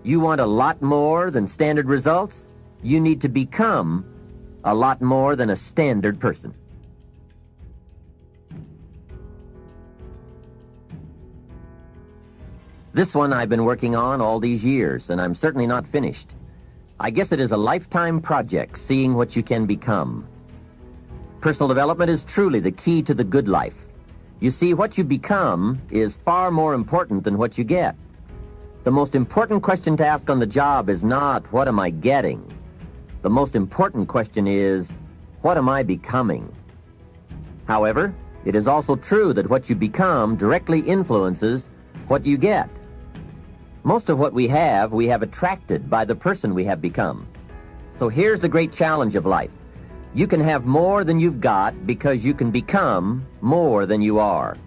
You want a lot more than standard results? You need to become a lot more than a standard person. This one I've been working on all these years, and I'm certainly not finished. I guess it is a lifetime project, seeing what you can become. Personal development is truly the key to the good life. You see, what you become is far more important than what you get. The most important question to ask on the job is not, what am I getting? The most important question is, what am I becoming? However, it is also true that what you become directly influences what you get. Most of what we have attracted by the person we have become. So here's the great challenge of life. You can have more than you've got because you can become more than you are.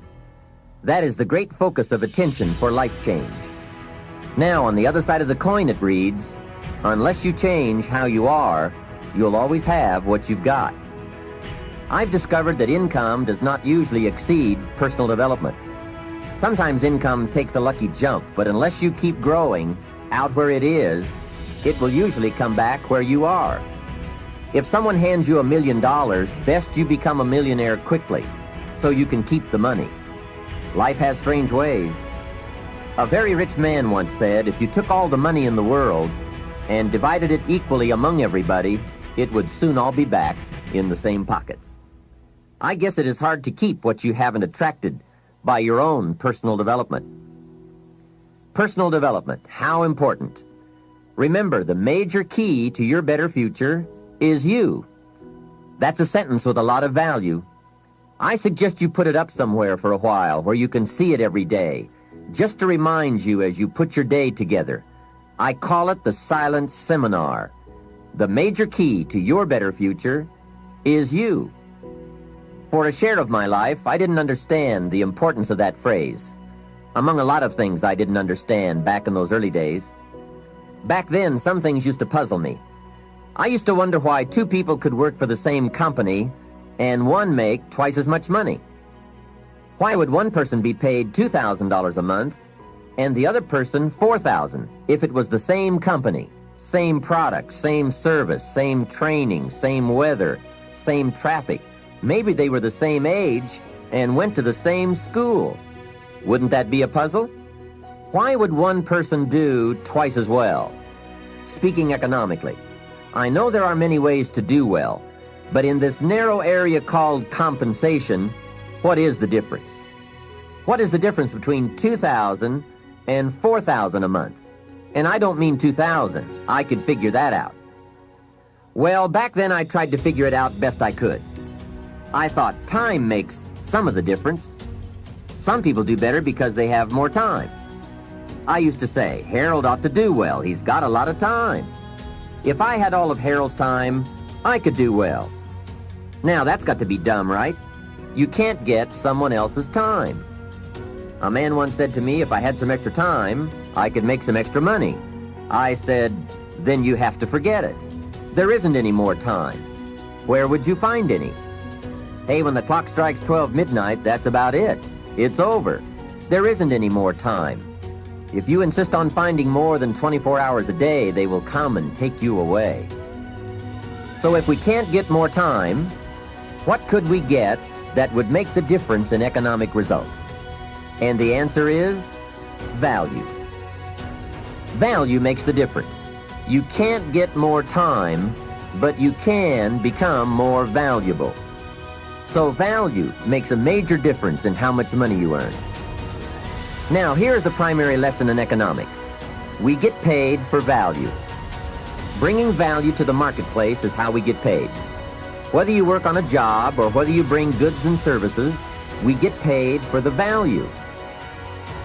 That is the great focus of attention for life change. Now, on the other side of the coin it reads, unless you change how you are, you'll always have what you've got. I've discovered that income does not usually exceed personal development. Sometimes income takes a lucky jump, but unless you keep growing out where it is, it will usually come back where you are. If someone hands you $1 million, best you become a millionaire quickly, so you can keep the money. Life has strange ways. A very rich man once said, if you took all the money in the world and divided it equally among everybody, it would soon all be back in the same pockets. I guess it is hard to keep what you haven't attracted by your own personal development. Personal development, how important. Remember, the major key to your better future is you. That's a sentence with a lot of value. I suggest you put it up somewhere for a while where you can see it every day, just to remind you as you put your day together. I call it the silent seminar. The major key to your better future is you. For a share of my life, I didn't understand the importance of that phrase. Among a lot of things I didn't understand back in those early days. Back then, some things used to puzzle me. I used to wonder why two people could work for the same company and one make twice as much money. Why would one person be paid $2,000 a month and the other person $4,000 if it was the same company, same product, same service, same training, same weather, same traffic? Maybe they were the same age and went to the same school. Wouldn't that be a puzzle? Why would one person do twice as well? Speaking economically, I know there are many ways to do well, but in this narrow area called compensation, what is the difference? What is the difference between $2,000 and $4,000 a month? And I don't mean 2,000. I could figure that out. Well, back then I tried to figure it out best I could. I thought time makes some of the difference. Some people do better because they have more time. I used to say, Harold ought to do well. He's got a lot of time. If I had all of Harold's time, I could do well. Now, that's got to be dumb, right? You can't get someone else's time. A man once said to me, if I had some extra time, I could make some extra money. I said, then you have to forget it. There isn't any more time. Where would you find any? Hey, when the clock strikes 12 midnight, that's about it. It's over. There isn't any more time. If you insist on finding more than 24 hours a day, they will come and take you away. So if we can't get more time, what could we get that would make the difference in economic results? And the answer is value. Value makes the difference. You can't get more time, but you can become more valuable. So value makes a major difference in how much money you earn. Now, here's a primary lesson in economics. We get paid for value. Bringing value to the marketplace is how we get paid. Whether you work on a job or whether you bring goods and services, we get paid for the value.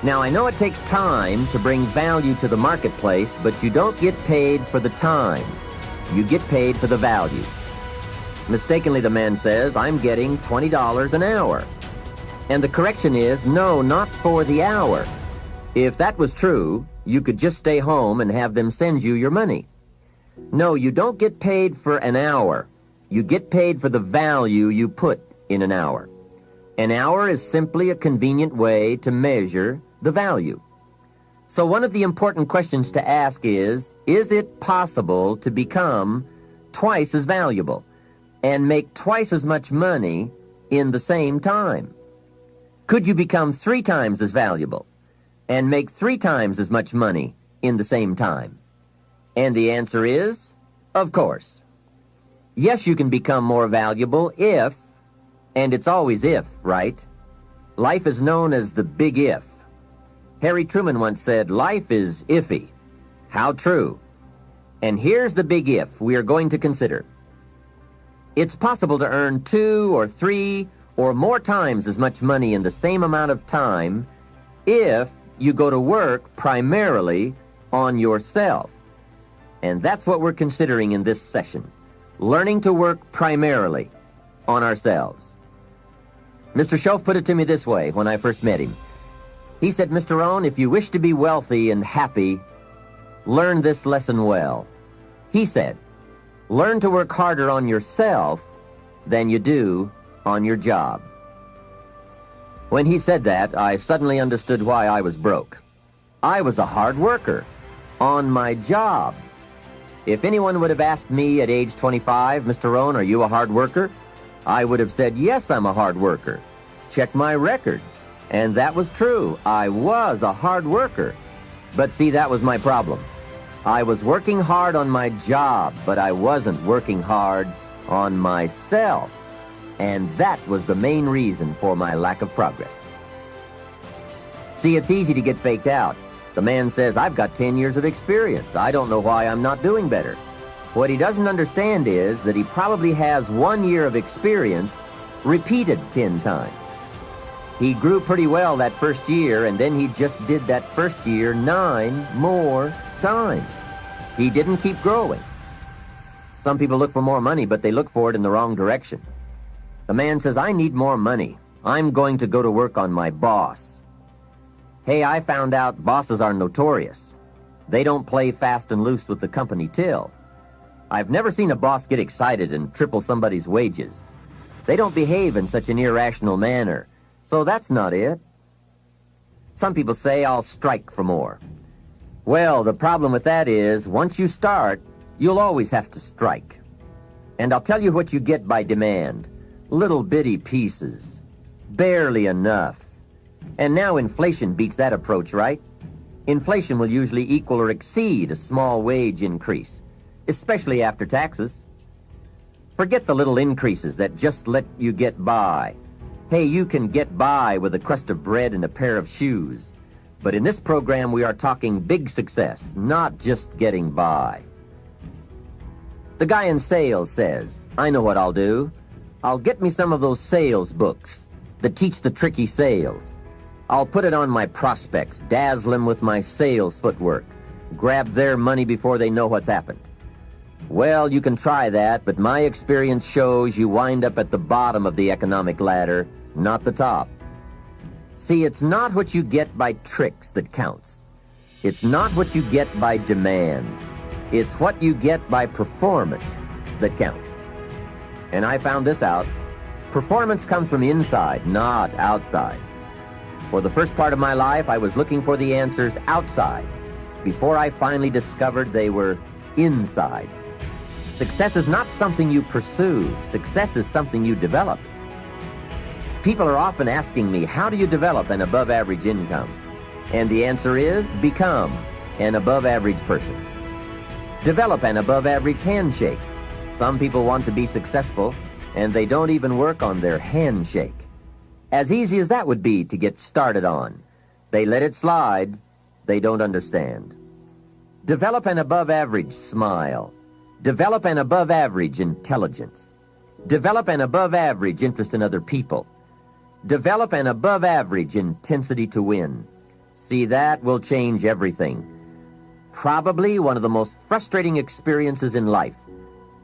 Now, I know it takes time to bring value to the marketplace, but you don't get paid for the time. You get paid for the value. Mistakenly, the man says, I'm getting $20 an hour. And the correction is, no, not for the hour. If that was true, you could just stay home and have them send you your money. No, you don't get paid for an hour. You get paid for the value you put in an hour. An hour is simply a convenient way to measure the value. So one of the important questions to ask is it possible to become twice as valuable and make twice as much money in the same time? Could you become 3 times as valuable and make 3 times as much money in the same time? And the answer is, of course. Yes, you can become more valuable if, and it's always if, right? Life is known as the big if. Harry Truman once said, life is iffy. How true. And here's the big if we are going to consider. It's possible to earn 2 or 3 or more times as much money in the same amount of time if you go to work primarily on yourself. And that's what we're considering in this session. Learning to work primarily on ourselves. Mr. Shoaff put it to me this way when I first met him. He said, Mr. Rohn, if you wish to be wealthy and happy, learn this lesson well. He said, learn to work harder on yourself than you do on your job. When he said that, I suddenly understood why I was broke. I was a hard worker on my job. If anyone would have asked me at age 25, Mr. Rohn, are you a hard worker? I would have said, yes, I'm a hard worker. Check my record. And that was true. I was a hard worker. But see, that was my problem. I was working hard on my job, but I wasn't working hard on myself. And that was the main reason for my lack of progress. See, it's easy to get faked out. The man says, I've got 10 years of experience. I don't know why I'm not doing better. What he doesn't understand is that he probably has 1 year of experience repeated 10 times. He grew pretty well that first year, and then he just did that first year 9 more times. He didn't keep growing. Some people look for more money, but they look for it in the wrong direction. The man says, I need more money. I'm going to go to work on my boss. Hey, I found out bosses are notorious. They don't play fast and loose with the company till. I've never seen a boss get excited and triple somebody's wages. They don't behave in such an irrational manner. So that's not it. Some people say, I'll strike for more. Well, the problem with that is, once you start, you'll always have to strike. And I'll tell you what you get by demand. Little bitty pieces. Barely enough. And now inflation beats that approach, right? Inflation will usually equal or exceed a small wage increase, especially after taxes. Forget the little increases that just let you get by. Hey, you can get by with a crust of bread and a pair of shoes. But in this program, we are talking big success, not just getting by. The guy in sales says, I know what I'll do. I'll get me some of those sales books that teach the tricky sales. I'll put it on my prospects, dazzle them with my sales footwork, grab their money before they know what's happened. Well, you can try that, but my experience shows you wind up at the bottom of the economic ladder, not the top. See, it's not what you get by tricks that counts. It's not what you get by demand. It's what you get by performance that counts. And I found this out. Performance comes from inside, not outside. For the first part of my life, I was looking for the answers outside before I finally discovered they were inside. Success is not something you pursue. Success is something you develop. People are often asking me, how do you develop an above-average income? And the answer is, become an above-average person. Develop an above-average handshake. Some people want to be successful, and they don't even work on their handshake. As easy as that would be to get started on. They let it slide. They don't understand. Develop an above-average smile. Develop an above-average intelligence. Develop an above-average interest in other people. Develop an above-average intensity to win. See, that will change everything. Probably one of the most frustrating experiences in life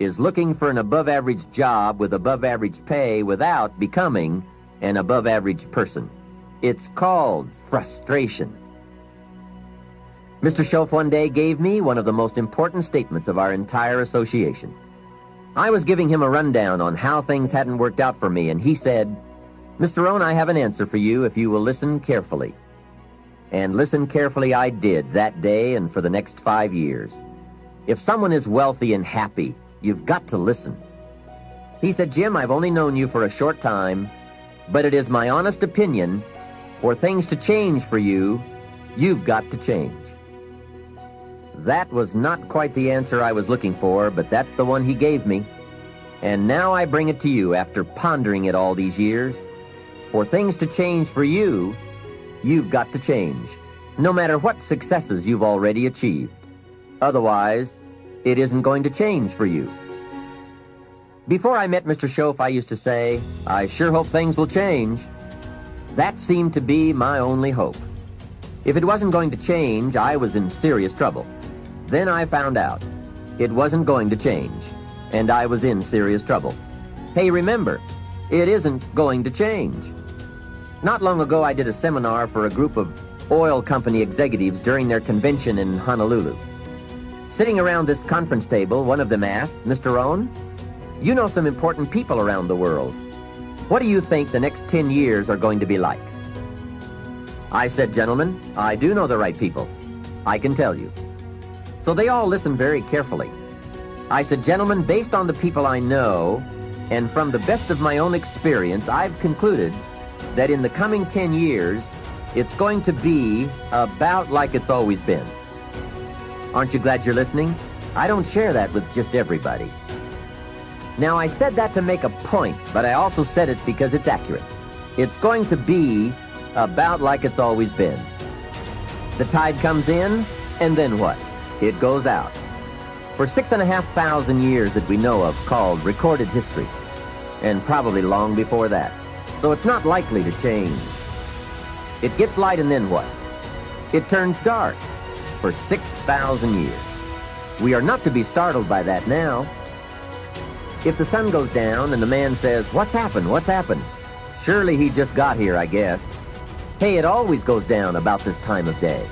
is looking for an above-average job with above-average pay without becoming an above-average person. It's called frustration. Mr. Shoaff one day gave me one of the most important statements of our entire association. I was giving him a rundown on how things hadn't worked out for me, and he said, Mr. Rohn, I have an answer for you if you will listen carefully. And listen carefully I did that day and for the next 5 years. If someone is wealthy and happy, you've got to listen. He said, Jim, I've only known you for a short time, but it is my honest opinion, for things to change for you, you've got to change. That was not quite the answer I was looking for, but that's the one he gave me. And now I bring it to you after pondering it all these years. For things to change for you, you've got to change, no matter what successes you've already achieved. Otherwise, it isn't going to change for you. Before I met Mr. Shoaff, I used to say, I sure hope things will change. That seemed to be my only hope. If it wasn't going to change, I was in serious trouble. Then I found out it wasn't going to change, and I was in serious trouble. Hey, remember, it isn't going to change. Not long ago, I did a seminar for a group of oil company executives during their convention in Honolulu. Sitting around this conference table, one of them asked, Mr. Rohn, you know some important people around the world. What do you think the next 10 years are going to be like? I said, gentlemen, I do know the right people. I can tell you. So they all listened very carefully. I said, gentlemen, based on the people I know, and from the best of my own experience, I've concluded that in the coming 10 years, it's going to be about like it's always been. Aren't you glad you're listening? I don't share that with just everybody. Now, I said that to make a point, but I also said it because it's accurate. It's going to be about like it's always been. The tide comes in, and then what? It goes out. For 6,500 years that we know of, called recorded history, and probably long before that. So it's not likely to change. It gets light, and then what? It turns dark for 6,000 years. We are not to be startled by that now. If the sun goes down and the man says, what's happened? What's happened? Surely he just got here, I guess. Hey, it always goes down about this time of day.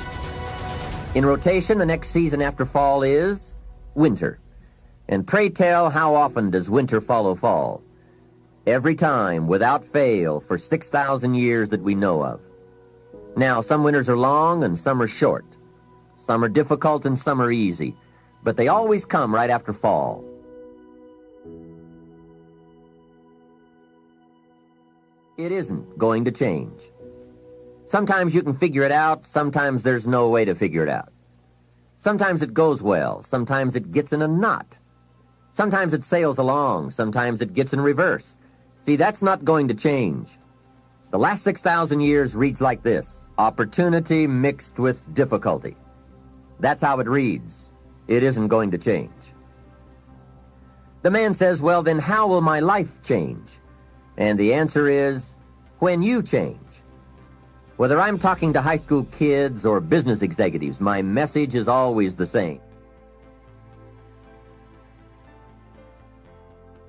In rotation, the next season after fall is winter. And pray tell, how often does winter follow fall? Every time, without fail, for 6,000 years that we know of. Now, some winters are long and some are short. Some are difficult and some are easy. But they always come right after fall. It isn't going to change. Sometimes you can figure it out, sometimes there's no way to figure it out. Sometimes it goes well, sometimes it gets in a knot. Sometimes it sails along, sometimes it gets in reverse. See, that's not going to change. The last 6,000 years reads like this: opportunity mixed with difficulty. That's how it reads. It isn't going to change. The man says, well, then how will my life change? And the answer is, when you change. Whether I'm talking to high school kids or business executives, my message is always the same.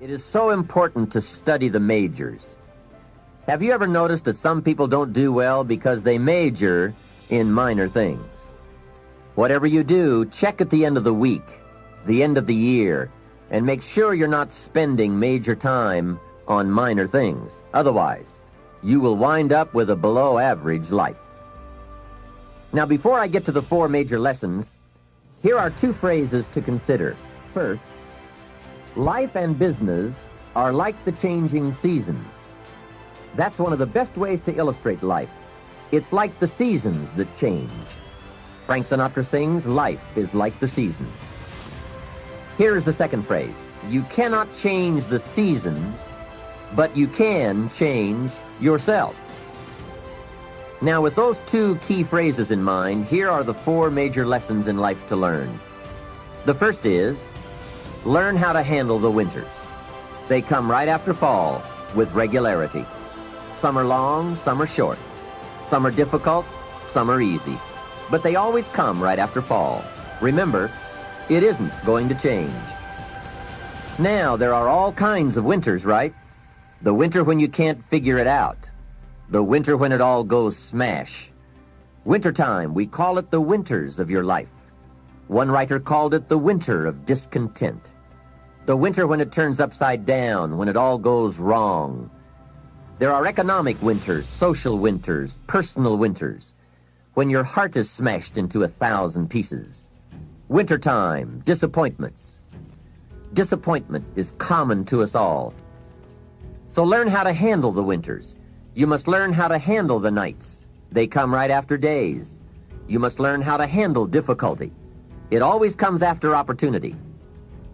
It is so important to study the majors. Have you ever noticed that some people don't do well because they major in minor things? Whatever you do, check at the end of the week, the end of the year, and make sure you're not spending major time on minor things. Otherwise, you will wind up with a below-average life. Now, before I get to the 4 major lessons, here are 2 phrases to consider. First, life and business are like the changing seasons. That's one of the best ways to illustrate life. It's like the seasons that change. Frank Sinatra sings, life is like the seasons. Here's the second phrase. You cannot change the seasons, but you can change yourself. Now, with those 2 key phrases in mind, here are the 4 major lessons in life to learn. The first is, learn how to handle the winters. They come right after fall with regularity. Some are long, some are short. Some are difficult, some are easy. But they always come right after fall. Remember, it isn't going to change. Now, there are all kinds of winters, right? The winter when you can't figure it out. The winter when it all goes smash. Wintertime, we call it the winters of your life. One writer called it the winter of discontent. The winter when it turns upside down, when it all goes wrong. There are economic winters, social winters, personal winters. when your heart is smashed into 1,000 pieces. Wintertime, disappointments. Disappointment is common to us all. So learn how to handle the winters. You must learn how to handle the nights. They come right after days. You must learn how to handle difficulty. It always comes after opportunity.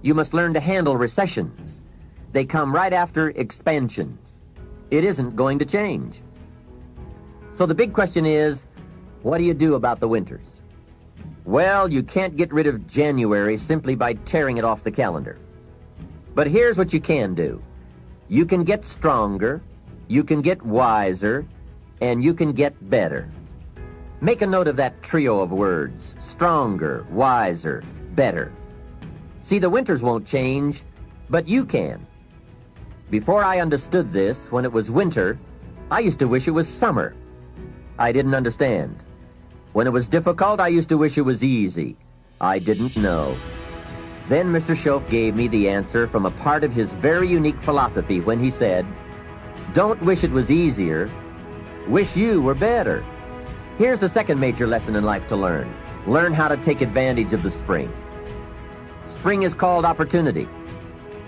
You must learn to handle recessions. They come right after expansions. It isn't going to change. So the big question is, what do you do about the winters? Well, you can't get rid of January simply by tearing it off the calendar. But here's what you can do. You can get stronger, you can get wiser, and you can get better. Make a note of that trio of words: stronger, wiser, better. See, the winters won't change, but you can. Before I understood this, when it was winter, I used to wish it was summer. I didn't understand. When it was difficult, I used to wish it was easy. I didn't know. Then Mr. Shoaff gave me the answer from a part of his very unique philosophy when he said, "Don't wish it was easier, wish you were better." Here's the second major lesson in life to learn. Learn how to take advantage of the spring. Spring is called opportunity,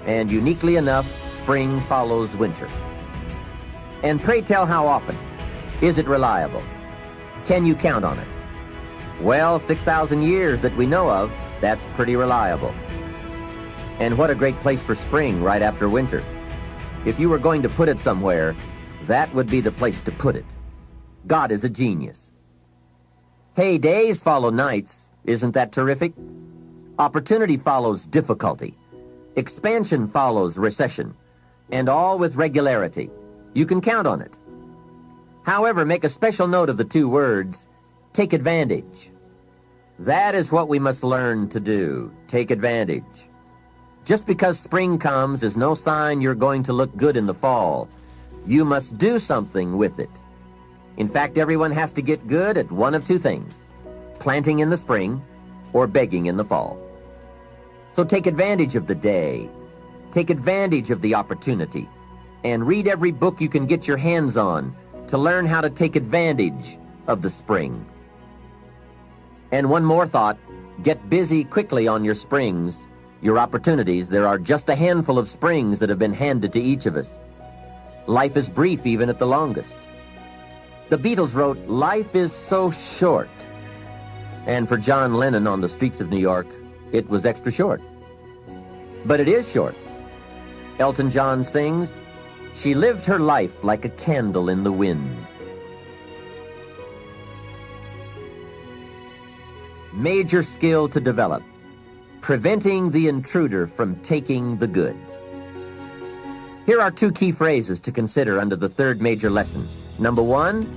and uniquely enough, spring follows winter. And pray tell, how often? Is it reliable? Can you count on it? Well, 6,000 years that we know of, that's pretty reliable. And what a great place for spring right after winter. If you were going to put it somewhere, that would be the place to put it. God is a genius. Hey, days follow nights. Isn't that terrific? Opportunity follows difficulty. Expansion follows recession. And all with regularity. You can count on it. However, make a special note of the two words, take advantage. That is what we must learn to do, take advantage. Just because spring comes is no sign you're going to look good in the fall. You must do something with it. In fact, everyone has to get good at one of two things: planting in the spring or begging in the fall. So take advantage of the day. Take advantage of the opportunity. And read every book you can get your hands on to learn how to take advantage of the spring. And one more thought, get busy quickly on your springs, your opportunities. There are just a handful of springs that have been handed to each of us. Life is brief even at the longest. The Beatles wrote, "Life is so short." And for John Lennon on the streets of New York, it was extra short. But it is short. Elton John sings, "She lived her life like a candle in the wind." Major skill to develop: preventing the intruder from taking the good. Here are two key phrases to consider under the third major lesson. Number one,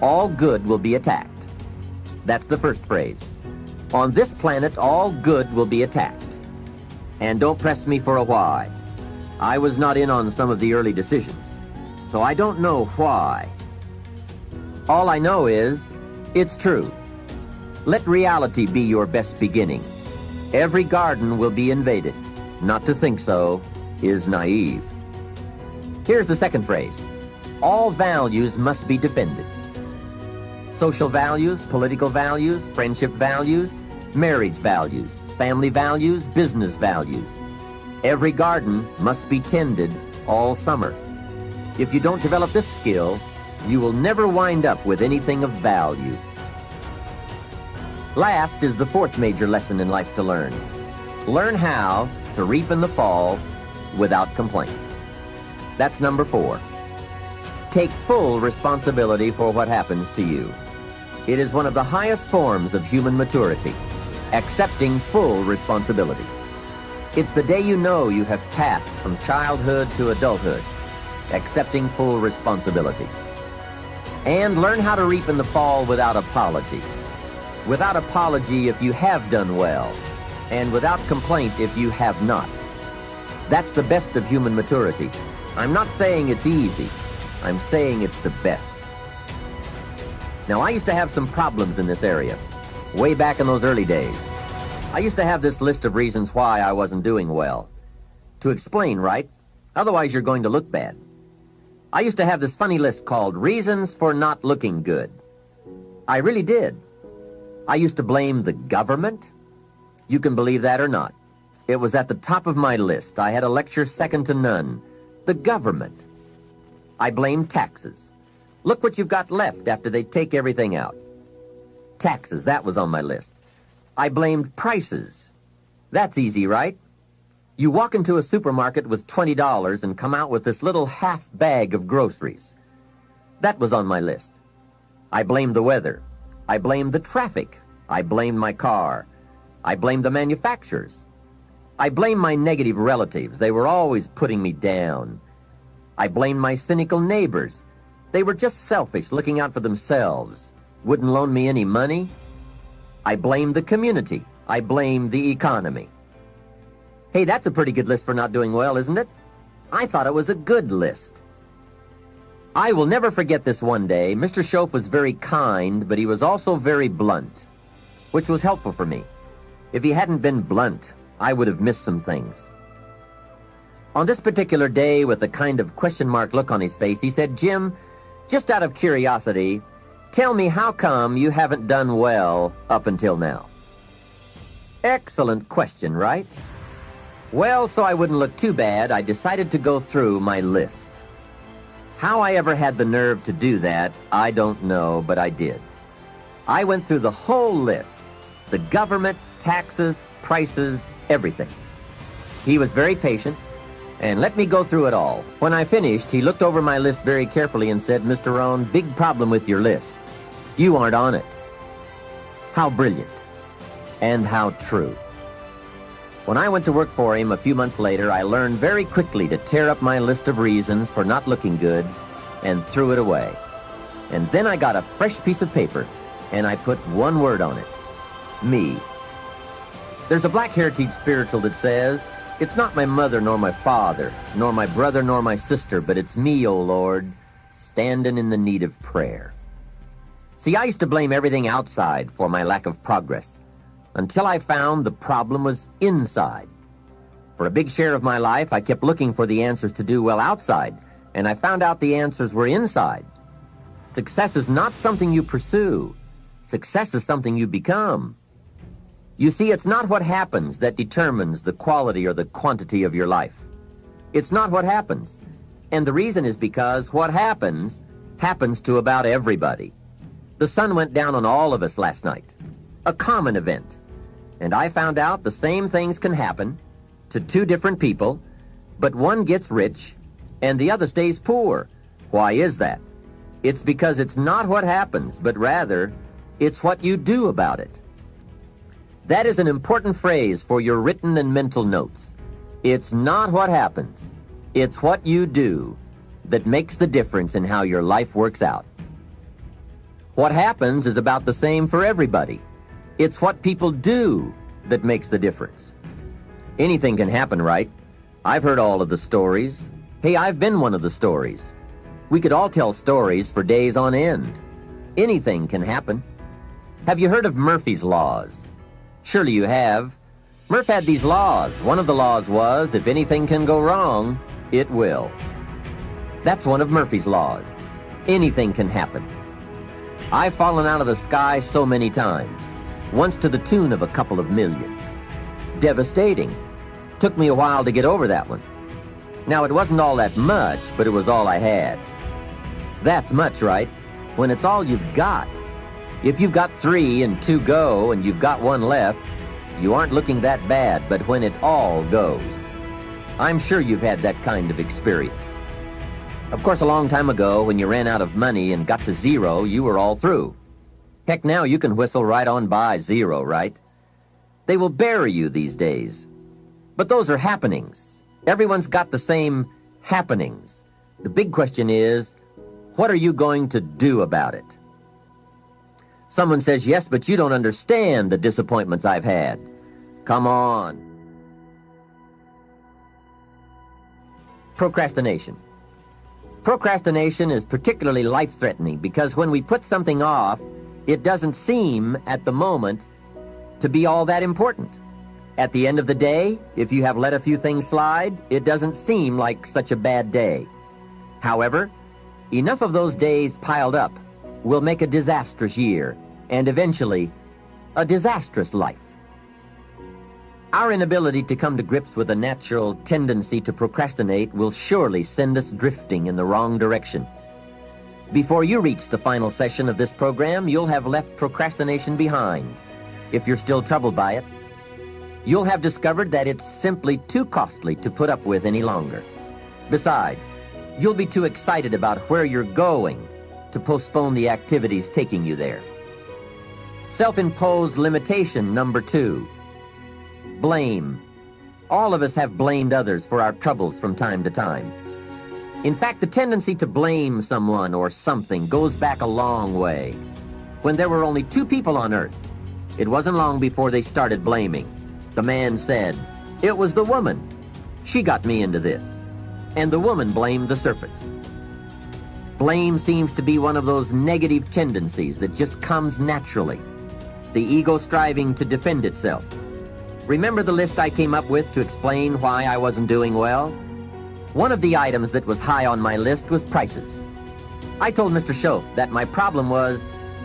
all good will be attacked. That's the first phrase. On this planet, all good will be attacked. And don't press me for a why. I was not in on some of the early decisions, so I don't know why. All I know is, it's true. Let reality be your best beginning. Every garden will be invaded. Not to think so is naive. Here's the second phrase. All values must be defended. Social values, political values, friendship values, marriage values, family values, business values. Every garden must be tended all summer. If you don't develop this skill, you will never wind up with anything of value. Last is the fourth major lesson in life to learn. Learn how to reap in the fall without complaint. That's number 4. Take full responsibility for what happens to you. It is one of the highest forms of human maturity, accepting full responsibility. It's the day you know you have passed from childhood to adulthood, accepting full responsibility. And learn how to reap in the fall without apology. Without apology if you have done well, and without complaint if you have not. That's the best of human maturity. I'm not saying it's easy. I'm saying it's the best. Now, I used to have some problems in this area, way back in those early days. I used to have this list of reasons why I wasn't doing well. To explain, right? Otherwise, you're going to look bad. I used to have this funny list called Reasons for Not Looking Good. I really did. I used to blame the government. You can believe that or not. It was at the top of my list. I had a lecture second to none. The government. I blamed taxes. Look what you've got left after they take everything out. Taxes, that was on my list. I blamed prices. That's easy, right? You walk into a supermarket with $20 and come out with this little half bag of groceries. That was on my list. I blamed the weather. I blamed the traffic. I blamed my car. I blamed the manufacturers. I blamed my negative relatives. They were always putting me down. I blamed my cynical neighbors. They were just selfish, looking out for themselves. Wouldn't loan me any money. I blamed the community. I blamed the economy. Hey, that's a pretty good list for not doing well, isn't it? I thought it was a good list. I will never forget this one day. Mr. Shoaff was very kind, but he was also very blunt, which was helpful for me. If he hadn't been blunt, I would have missed some things. On this particular day, with a kind of question mark look on his face, he said, "Jim, just out of curiosity, tell me how come you haven't done well up until now?" Excellent question, right? Well, so I wouldn't look too bad, I decided to go through my list. How I ever had the nerve to do that, I don't know, but I did. I went through the whole list. The government, taxes, prices, everything. He was very patient and let me go through it all. When I finished, he looked over my list very carefully and said, "Mr. Rohn, big problem with your list. You aren't on it." How brilliant and how true. When I went to work for him a few months later, I learned very quickly to tear up my list of reasons for not looking good and threw it away. And then I got a fresh piece of paper and I put one word on it: me. There's a Black Heritage spiritual that says, "It's not my mother nor my father, nor my brother nor my sister, but it's me, O Lord, standing in the need of prayer." See, I used to blame everything outside for my lack of progress, until I found the problem was inside. For a big share of my life, I kept looking for the answers to do well outside, and I found out the answers were inside. Success is not something you pursue. Success is something you become. You see, it's not what happens that determines the quality or the quantity of your life. It's not what happens. And the reason is because what happens to about everybody. The sun went down on all of us last night. A common event. And I found out the same things can happen to two different people, but one gets rich and the other stays poor. Why is that? It's because it's not what happens, but rather, it's what you do about it. That is an important phrase for your written and mental notes. It's not what happens. It's what you do that makes the difference in how your life works out. What happens is about the same for everybody. It's what people do that makes the difference. Anything can happen, right? I've heard all of the stories. Hey, I've been one of the stories. We could all tell stories for days on end. Anything can happen. Have you heard of Murphy's Laws? Surely you have. Murph had these laws. One of the laws was, if anything can go wrong, it will. That's one of Murphy's laws. Anything can happen. I've fallen out of the sky so many times, once to the tune of a couple of million. Devastating. Took me a while to get over that one. Now, it wasn't all that much, but it was all I had. That's much, right? When it's all you've got. If you've got 3 and 2 go and you've got 1 left, you aren't looking that bad, but when it all goes. I'm sure you've had that kind of experience. Of course, a long time ago, when you ran out of money and got to 0, you were all through. Heck, now you can whistle right on by 0, right? They will bury you these days. But those are happenings. Everyone's got the same happenings. The big question is, what are you going to do about it? Someone says, "Yes, but you don't understand the disappointments I've had." Come on. Procrastination. Procrastination is particularly life-threatening because when we put something off, it doesn't seem, at the moment, to be all that important. At the end of the day, if you have let a few things slide, it doesn't seem like such a bad day. However, enough of those days piled up, will make a disastrous year, and eventually, a disastrous life. Our inability to come to grips with a natural tendency to procrastinate will surely send us drifting in the wrong direction. Before you reach the final session of this program, you'll have left procrastination behind. If you're still troubled by it, you'll have discovered that it's simply too costly to put up with any longer. Besides, you'll be too excited about where you're going to postpone the activities taking you there. Self-imposed limitation number 2. Blame. All of us have blamed others for our troubles from time to time. In fact, the tendency to blame someone or something goes back a long way. When there were only 2 people on Earth, it wasn't long before they started blaming. The man said, "It was the woman. She got me into this." And the woman blamed the serpent. Blame seems to be one of those negative tendencies that just comes naturally. The ego striving to defend itself. Remember the list I came up with to explain why I wasn't doing well? One of the items that was high on my list was prices. I told Mr. Shoaff that my problem was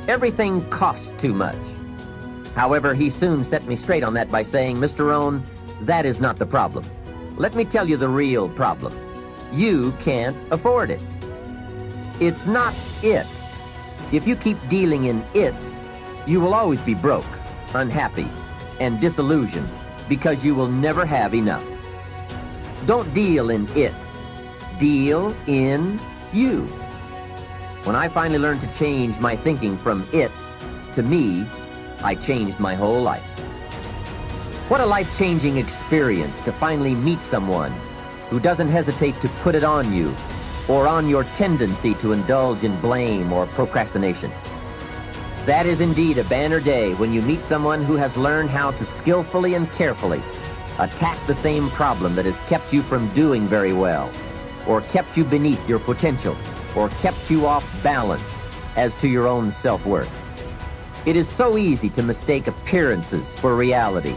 everything costs too much. However, he soon set me straight on that by saying, "Mr. Rohn, that is not the problem. Let me tell you the real problem. You can't afford it. It's not it. If you keep dealing in it's, you will always be broke, unhappy, and disillusioned because you will never have enough. Don't deal in it. Deal in you." When I finally learned to change my thinking from it to me, I changed my whole life. What a life-changing experience to finally meet someone who doesn't hesitate to put it on you or on your tendency to indulge in blame or procrastination. That is indeed a banner day when you meet someone who has learned how to skillfully and carefully attack the same problem that has kept you from doing very well, or kept you beneath your potential, or kept you off balance as to your own self-worth. It is so easy to mistake appearances for reality,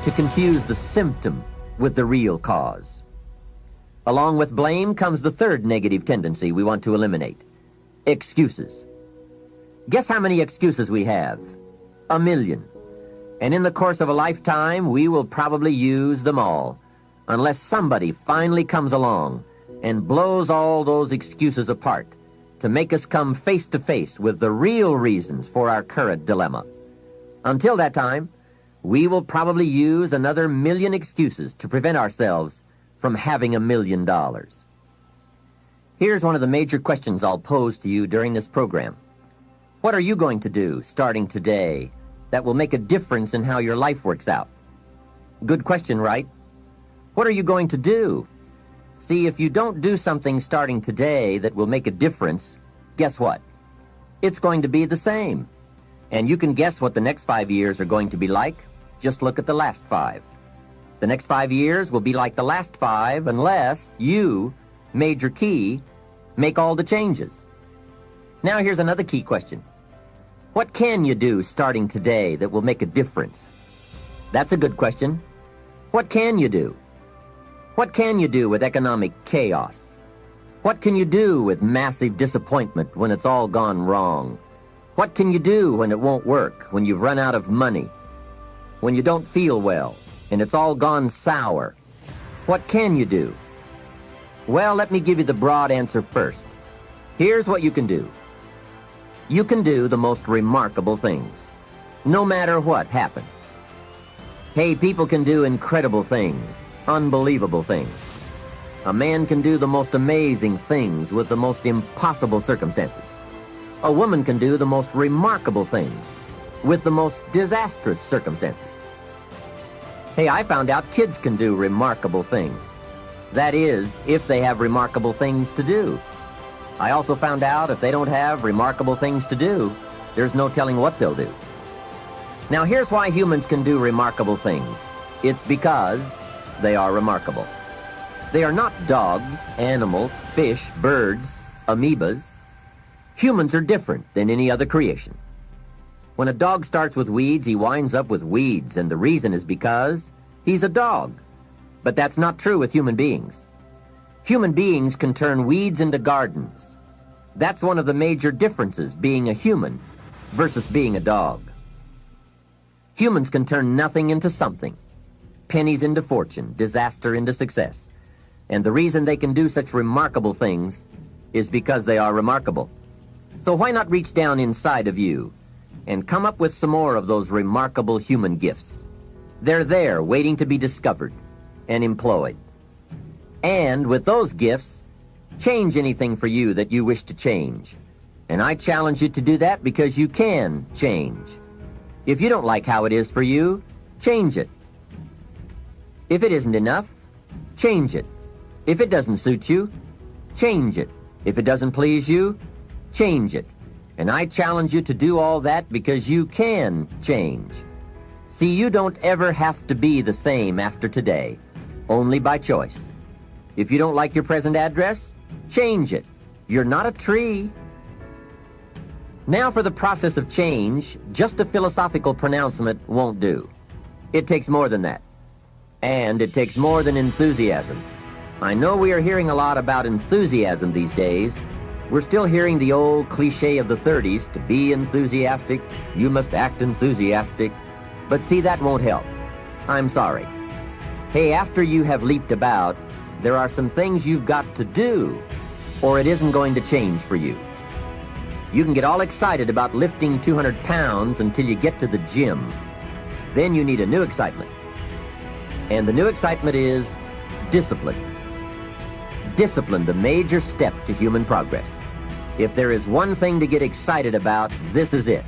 to confuse the symptom with the real cause. Along with blame comes the third negative tendency we want to eliminate: excuses. Guess how many excuses we have? 1,000,000. And in the course of a lifetime, we will probably use them all, unless somebody finally comes along and blows all those excuses apart to make us come face to face with the real reasons for our current dilemma. Until that time, we will probably use another 1,000,000 excuses to prevent ourselves from having $1 million. Here's one of the major questions I'll pose to you during this program. What are you going to do starting today that will make a difference in how your life works out? Good question, right? What are you going to do? See, if you don't do something starting today that will make a difference, guess what? It's going to be the same. And you can guess what the next 5 years are going to be like. Just look at the last 5. The next 5 years will be like the last 5 unless you, Major Key, make all the changes. Now here's another key question. What can you do starting today that will make a difference? That's a good question. What can you do? What can you do with economic chaos? What can you do with massive disappointment when it's all gone wrong? What can you do when it won't work, when you've run out of money, when you don't feel well, and it's all gone sour? What can you do? Well, let me give you the broad answer first. Here's what you can do. You can do the most remarkable things, no matter what happens. Hey, people can do incredible things, unbelievable things. A man can do the most amazing things with the most impossible circumstances. A woman can do the most remarkable things with the most disastrous circumstances. Hey, I found out kids can do remarkable things. That is, if they have remarkable things to do. I also found out if they don't have remarkable things to do, there's no telling what they'll do. Now, here's why humans can do remarkable things. It's because they are remarkable. They are not dogs, animals, fish, birds, amoebas. Humans are different than any other creation. When a dog starts with weeds, he winds up with weeds, and the reason is because he's a dog. But that's not true with human beings. Human beings can turn weeds into gardens, That's one of the major differences, being a human versus being a dog. Humans can turn nothing into something, pennies into fortune, disaster into success. And the reason they can do such remarkable things is because they are remarkable. So why not reach down inside of you and come up with some more of those remarkable human gifts? They're there waiting to be discovered and employed. And with those gifts, change anything for you that you wish to change. And I challenge you to do that because you can change. If you don't like how it is for you, change it. If it isn't enough, change it. If it doesn't suit you, change it. If it doesn't please you, change it. And I challenge you to do all that because you can change. See, you don't ever have to be the same after today, only by choice. If you don't like your present address, change it. You're not a tree. Now for the process of change, just a philosophical pronouncement won't do. It takes more than that. And it takes more than enthusiasm. I know we are hearing a lot about enthusiasm these days. We're still hearing the old cliche of the 30s, to be enthusiastic, you must act enthusiastic. But see, that won't help. I'm sorry. Hey, after you have leaped about, there are some things you've got to do, or it isn't going to change for you. You can get all excited about lifting 200 pounds until you get to the gym. Then you need a new excitement. And the new excitement is discipline. Discipline, the major step to human progress. If there is one thing to get excited about, this is it.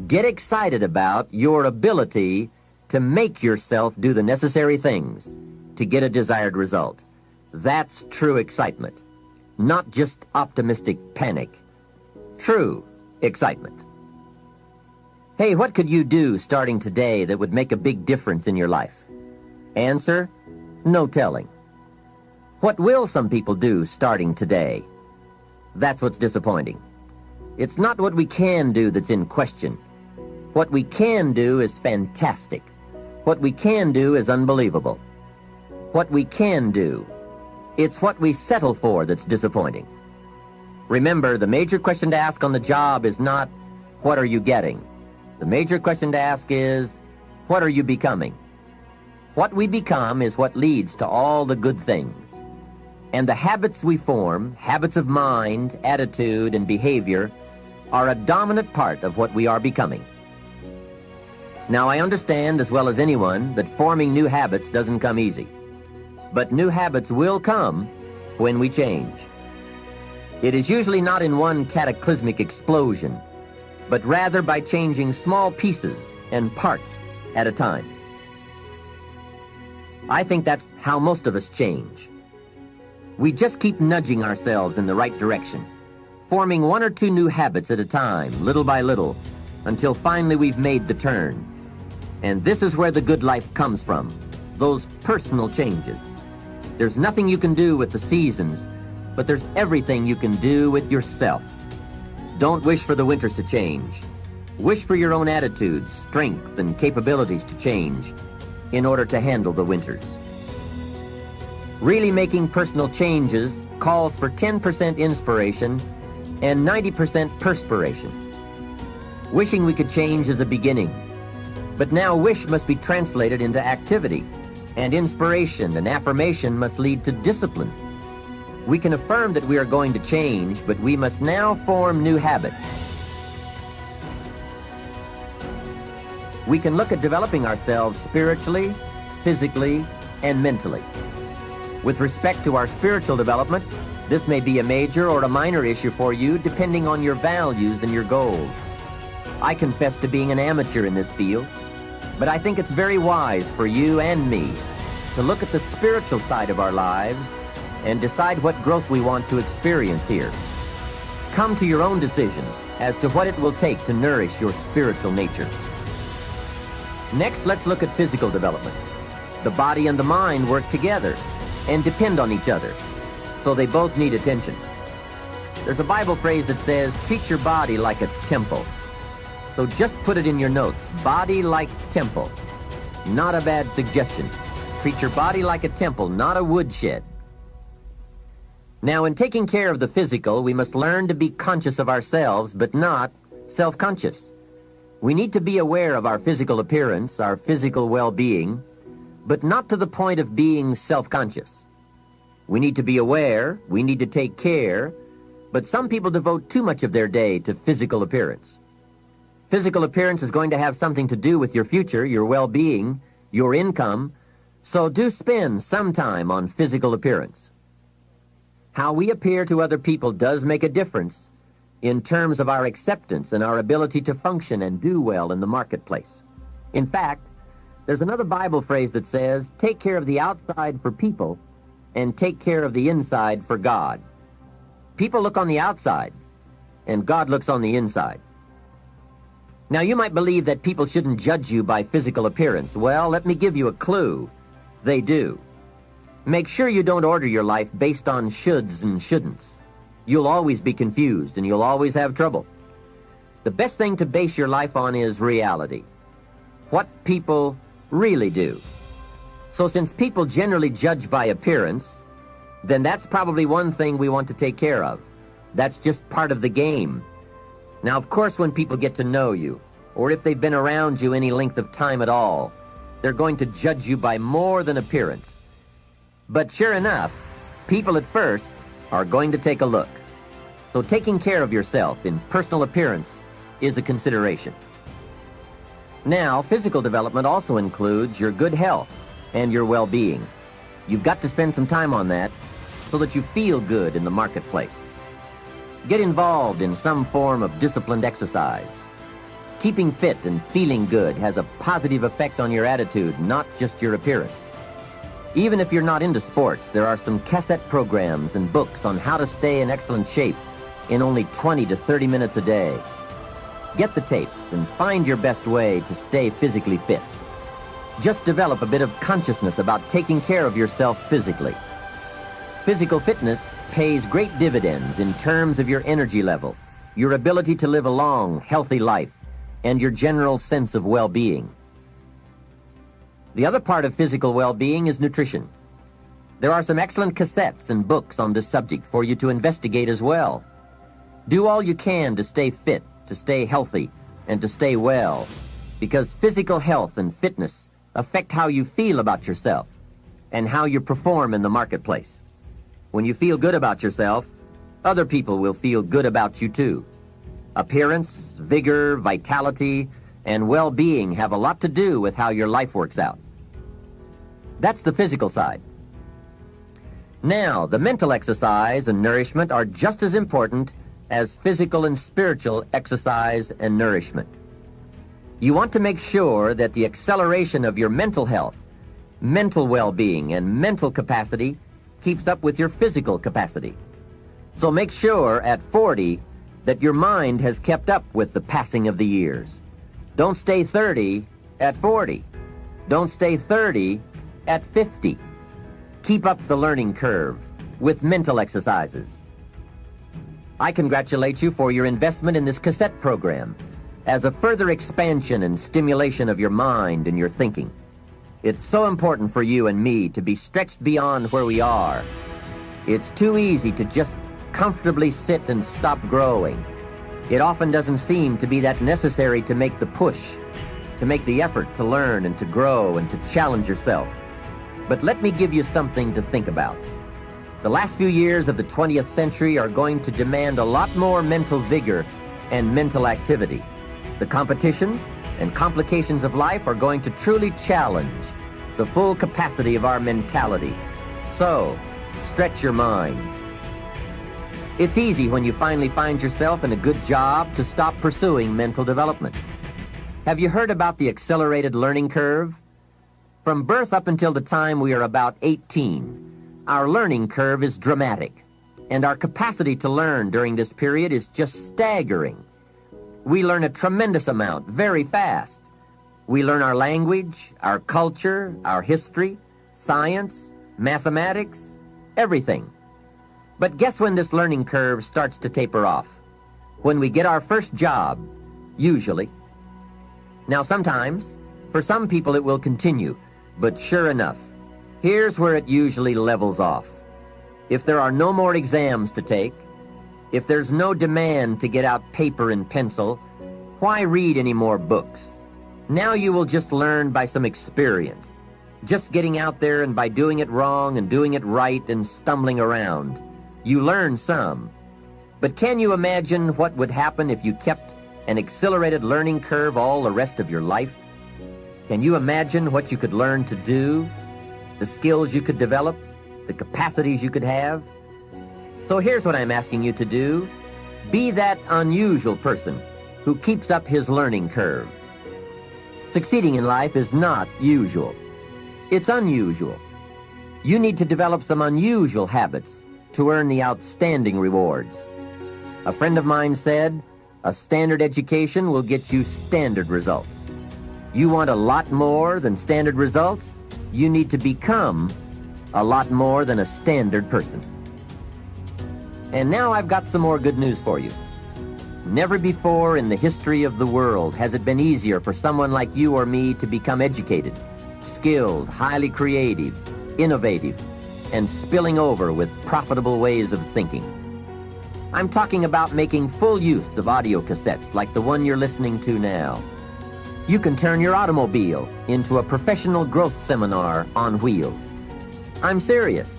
Get excited about your ability to make yourself do the necessary things to get a desired result. That's true excitement, not just optimistic panic. True excitement. Hey, what could you do starting today that would make a big difference in your life? Answer, no telling. What will some people do starting today? That's what's disappointing. It's not what we can do that's in question. What we can do is fantastic. What we can do is unbelievable. What we can do, it's what we settle for that's disappointing. Remember, the major question to ask on the job is not, what are you getting? The major question to ask is, what are you becoming? What we become is what leads to all the good things. And the habits we form, habits of mind, attitude, and behavior, are a dominant part of what we are becoming. Now, I understand as well as anyone that forming new habits doesn't come easy. But new habits will come when we change. It is usually not in one cataclysmic explosion, but rather by changing small pieces and parts at a time. I think that's how most of us change. We just keep nudging ourselves in the right direction, forming one or two new habits at a time, little by little, until finally we've made the turn. And this is where the good life comes from, those personal changes. There's nothing you can do with the seasons, but there's everything you can do with yourself. Don't wish for the winters to change. Wish for your own attitudes, strength, and capabilities to change in order to handle the winters. Really making personal changes calls for 10% inspiration and 90% perspiration. Wishing we could change is a beginning, but now wish must be translated into activity, and inspiration and affirmation must lead to discipline. We can affirm that we are going to change, but we must now form new habits. We can look at developing ourselves spiritually, physically, and mentally. With respect to our spiritual development, this may be a major or a minor issue for you depending on your values and your goals. I confess to being an amateur in this field, but I think it's very wise for you and me to look at the spiritual side of our lives and decide what growth we want to experience here. Come to your own decisions as to what it will take to nourish your spiritual nature. Next, let's look at physical development. The body and the mind work together and depend on each other, so they both need attention. There's a Bible phrase that says, treat your body like a temple. So just put it in your notes, body like temple. Not a bad suggestion. Treat your body like a temple, not a woodshed. Now, in taking care of the physical, we must learn to be conscious of ourselves, but not self-conscious. We need to be aware of our physical appearance, our physical well-being, but not to the point of being self-conscious. We need to be aware, we need to take care, but some people devote too much of their day to physical appearance. Physical appearance is going to have something to do with your future, your well-being, your income, so do spend some time on physical appearance. How we appear to other people does make a difference in terms of our acceptance and our ability to function and do well in the marketplace. In fact, there's another Bible phrase that says, take care of the outside for people and take care of the inside for God. People look on the outside, and God looks on the inside. Now, you might believe that people shouldn't judge you by physical appearance. Well, let me give you a clue. They do. Make sure you don't order your life based on shoulds and shouldn'ts. You'll always be confused, and you'll always have trouble. The best thing to base your life on is reality. What people really do. So since people generally judge by appearance, then that's probably one thing we want to take care of. That's just part of the game. Now, of course, when people get to know you, or if they've been around you any length of time at all, they're going to judge you by more than appearance. But sure enough, people at first are going to take a look. So taking care of yourself in personal appearance is a consideration. Now, physical development also includes your good health and your well-being. You've got to spend some time on that so that you feel good in the marketplace. Get involved in some form of disciplined exercise. Keeping fit and feeling good has a positive effect on your attitude, not just your appearance. Even if you're not into sports, there are some cassette programs and books on how to stay in excellent shape in only 20 to 30 minutes a day. Get the tapes and find your best way to stay physically fit. Just develop a bit of consciousness about taking care of yourself physically. Physical fitness pays great dividends in terms of your energy level, your ability to live a long, healthy life, and your general sense of well-being. The other part of physical well-being is nutrition. There are some excellent cassettes and books on this subject for you to investigate as well. Do all you can to stay fit, to stay healthy, and to stay well, because physical health and fitness affect how you feel about yourself and how you perform in the marketplace. When you feel good about yourself, other people will feel good about you too. Appearance, vigor, vitality, and well-being have a lot to do with how your life works out. That's the physical side. Now, the mental exercise and nourishment are just as important as physical and spiritual exercise and nourishment. You want to make sure that the acceleration of your mental health, mental well-being, and mental capacity keeps up with your physical capacity. So make sure at 40 that your mind has kept up with the passing of the years. Don't stay 30 at 40. Don't stay 30 at 50. Keep up the learning curve with mental exercises. I congratulate you for your investment in this cassette program as a further expansion and stimulation of your mind and your thinking. It's so important for you and me to be stretched beyond where we are. It's too easy to just comfortably sit and stop growing. It often doesn't seem to be that necessary to make the push, to make the effort to learn and to grow and to challenge yourself. But let me give you something to think about. The last few years of the 20th century are going to demand a lot more mental vigor and mental activity. The competition and complications of life are going to truly challenge the full capacity of our mentality. So, stretch your mind. It's easy when you finally find yourself in a good job to stop pursuing mental development. Have you heard about the accelerated learning curve? From birth up until the time we are about 18, our learning curve is dramatic, and our capacity to learn during this period is just staggering. We learn a tremendous amount very fast. We learn our language, our culture, our history, science, mathematics, everything. But guess when this learning curve starts to taper off? When we get our first job, usually. Now sometimes, for some people it will continue, but sure enough, here's where it usually levels off. If there are no more exams to take, if there's no demand to get out paper and pencil, why read any more books? Now you will just learn by some experience, just getting out there and by doing it wrong and doing it right and stumbling around. You learn some. But can you imagine what would happen if you kept an accelerated learning curve all the rest of your life? Can you imagine what you could learn to do, the skills you could develop, the capacities you could have? So here's what I'm asking you to do. Be that unusual person who keeps up his learning curve. Succeeding in life is not usual. It's unusual. You need to develop some unusual habits to earn the outstanding rewards. A friend of mine said, a standard education will get you standard results. You want a lot more than standard results? You need to become a lot more than a standard person. And now I've got some more good news for you. Never before in the history of the world has it been easier for someone like you or me to become educated, skilled, highly creative, innovative, and spilling over with profitable ways of thinking. I'm talking about making full use of audio cassettes like the one you're listening to now. You can turn your automobile into a professional growth seminar on wheels. I'm serious.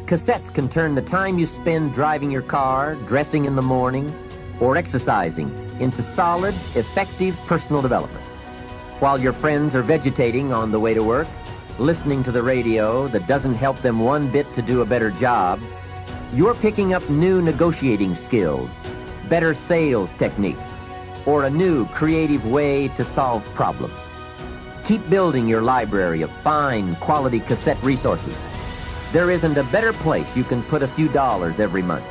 Cassettes can turn the time you spend driving your car, dressing in the morning, or exercising into solid, effective personal development. While your friends are vegetating on the way to work, listening to the radio that doesn't help them one bit to do a better job, you're picking up new negotiating skills, better sales techniques, or a new creative way to solve problems. Keep building your library of fine, quality cassette resources. There isn't a better place you can put a few dollars every month.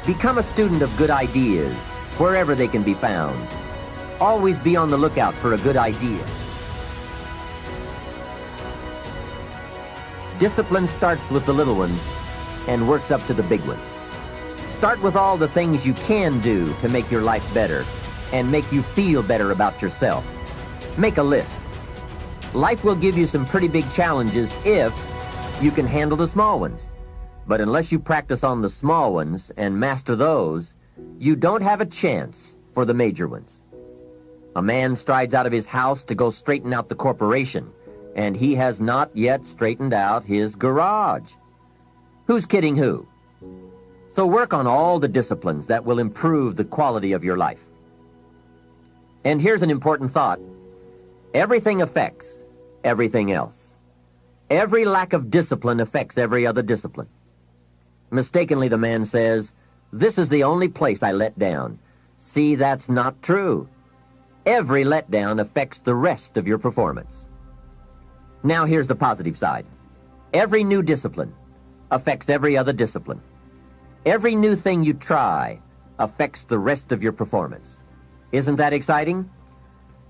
Become a student of good ideas, wherever they can be found. Always be on the lookout for a good idea. Discipline starts with the little ones and works up to the big ones. Start with all the things you can do to make your life better and make you feel better about yourself. Make a list. Life will give you some pretty big challenges if you can handle the small ones. But unless you practice on the small ones and master those, you don't have a chance for the major ones. A man strides out of his house to go straighten out the corporation, and he has not yet straightened out his garage. Who's kidding who? So work on all the disciplines that will improve the quality of your life. And here's an important thought. Everything affects everything else. Every lack of discipline affects every other discipline. Mistakenly, the man says, "This is the only place I let down." See, that's not true. Every letdown affects the rest of your performance. Now here's the positive side. Every new discipline affects every other discipline. Every new thing you try affects the rest of your performance. Isn't that exciting?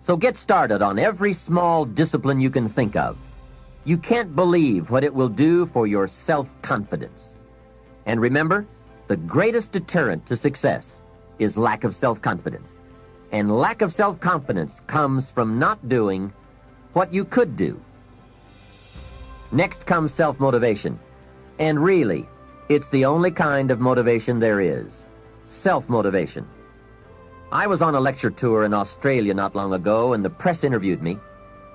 So get started on every small discipline you can think of. You can't believe what it will do for your self-confidence. And remember, the greatest deterrent to success is lack of self-confidence. And lack of self-confidence comes from not doing what you could do. Next comes self-motivation. And really, it's the only kind of motivation there is. Self-motivation. I was on a lecture tour in Australia not long ago, and the press interviewed me.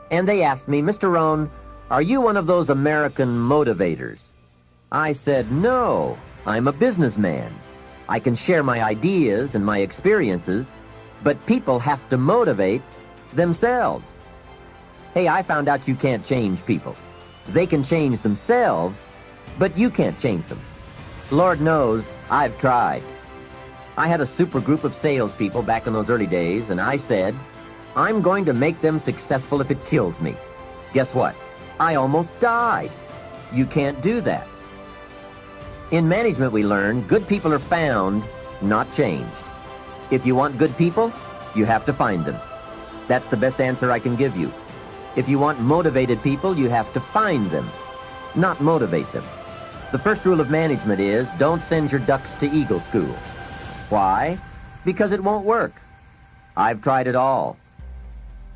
And they asked me, "Mr. Rohn, are you one of those American motivators?" I said, "No, I'm a businessman. I can share my ideas and my experiences, but people have to motivate themselves." Hey, I found out you can't change people. They can change themselves, but you can't change them. Lord knows, I've tried. I had a super group of salespeople back in those early days, and I said, "I'm going to make them successful if it kills me." Guess what? I almost died. You can't do that. In management, we learn good people are found, not changed. If you want good people, you have to find them. That's the best answer I can give you. If you want motivated people, you have to find them, not motivate them. The first rule of management is don't send your ducks to Eagle School. Why? Because it won't work. I've tried it all.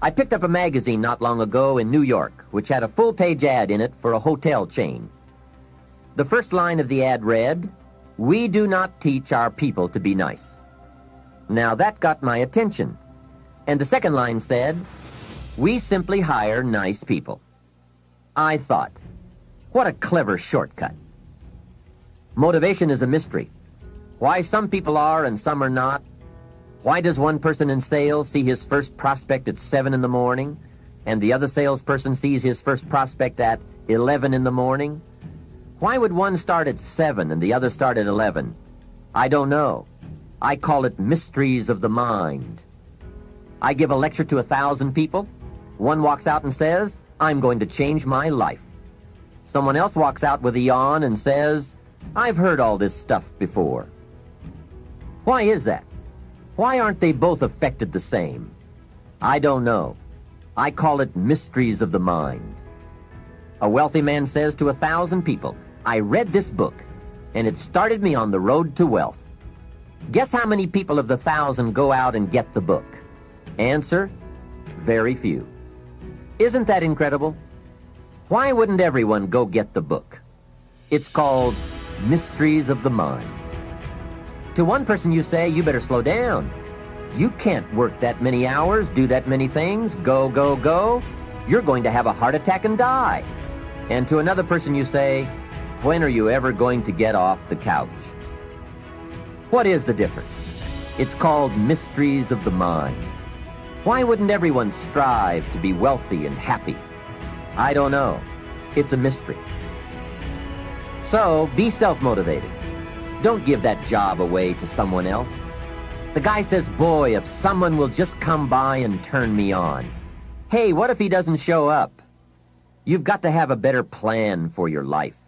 I picked up a magazine not long ago in New York, which had a full-page ad in it for a hotel chain. The first line of the ad read, "We do not teach our people to be nice." Now that got my attention. And the second line said, "We simply hire nice people." I thought, what a clever shortcut. Motivation is a mystery. Why some people are and some are not. Why does one person in sales see his first prospect at 7 in the morning, and the other salesperson sees his first prospect at 11 in the morning? Why would one start at 7 and the other start at 11? I don't know. I call it mysteries of the mind. I give a lecture to 1,000 people. One walks out and says, "I'm going to change my life." Someone else walks out with a yawn and says, "I've heard all this stuff before." Why is that? Why aren't they both affected the same? I don't know. I call it mysteries of the mind. A wealthy man says to 1,000 people, "I read this book, and it started me on the road to wealth." Guess how many people of the 1,000 go out and get the book? Answer, very few. Isn't that incredible? Why wouldn't everyone go get the book? It's called Mysteries of the Mind. To one person you say, "You better slow down. You can't work that many hours, do that many things, go, go, go. You're going to have a heart attack and die." And to another person you say, "When are you ever going to get off the couch?" What is the difference? It's called mysteries of the mind. Why wouldn't everyone strive to be wealthy and happy? I don't know. It's a mystery. So, be self-motivated. Don't give that job away to someone else. The guy says, "Boy, if someone will just come by and turn me on." Hey, what if he doesn't show up? You've got to have a better plan for your life.